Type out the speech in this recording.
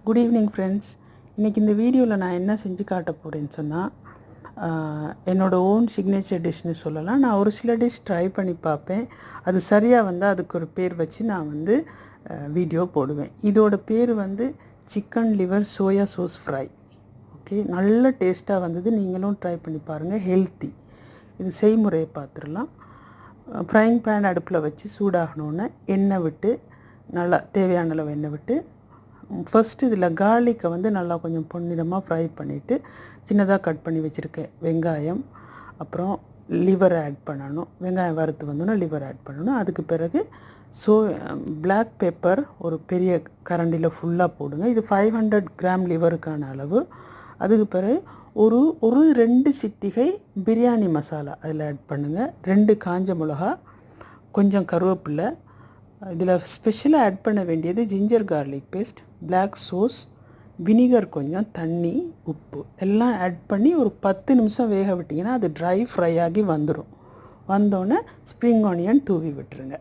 Good evening friends. இன்றைக்கி இந்த வீடியோவில் நான் என்ன செஞ்சு காட்ட போகிறேன்னு சொன்னால், என்னோடய ஓன் சிக்னேச்சர் டிஷ்னு சொல்லலாம். நான் ஒரு சில டிஷ் ட்ரை பண்ணி பார்ப்பேன். அது சரியாக வந்தால் அதுக்கு ஒரு பேர் வச்சு நான் வீடியோ போடுவேன். இதோட பேர் chicken liver soya sous fry. Okay, நல்ல டேஸ்ட்டாக வந்தது. நீங்களும் ட்ரை பண்ணி பாருங்கள். ஹெல்த்தி. இது செய்முறையை பார்த்துடலாம். ஃப்ரைங் பேன் அடுப்பில் வச்சு சூடாகணுன்னு எண்ணெய் விட்டு, நல்லா தேவையான அளவு எண்ணெய் விட்டு, ஃபஸ்ட்டு இதில் கார்லிக்கை நல்லா கொஞ்சம் பொன்னிறமாக ஃப்ரை பண்ணிவிட்டு, சின்னதாக கட் பண்ணி வச்சுருக்கேன் வெங்காயம், அப்புறம் லிவர் ஆட் பண்ணணும். வெங்காயம் வறுத்து வந்தோன்னா லிவர் ஆட் பண்ணணும். அதுக்கு பிறகு பிளாக் பெப்பர் ஒரு பெரிய கரண்டியில் ஃபுல்லாக போடுங்க. இது 500 கிராம் லிவருக்கான அளவு. அதுக்கு பிறகு ஒரு 2 சிட்டிகை பிரியாணி மசாலா அதில் ஆட் பண்ணுங்கள். 2 காஞ்ச மிளகா, கொஞ்சம் கருவேப்பிலை. இதில் ஸ்பெஷலாக ஆட் பண்ண வேண்டியது ginger garlic paste, black sauce, vinegar, கொஞ்சம் தண்ணி, உப்பு எல்லாம் ஆட் பண்ணி ஒரு 10 நிமிஷம் வேக விட்டிங்கன்னா அது ட்ரை ஃப்ரை ஆகி வந்துடும். வந்தோடனே ஸ்ப்ரிங் ஆனியன் தூவி விட்டுருங்க.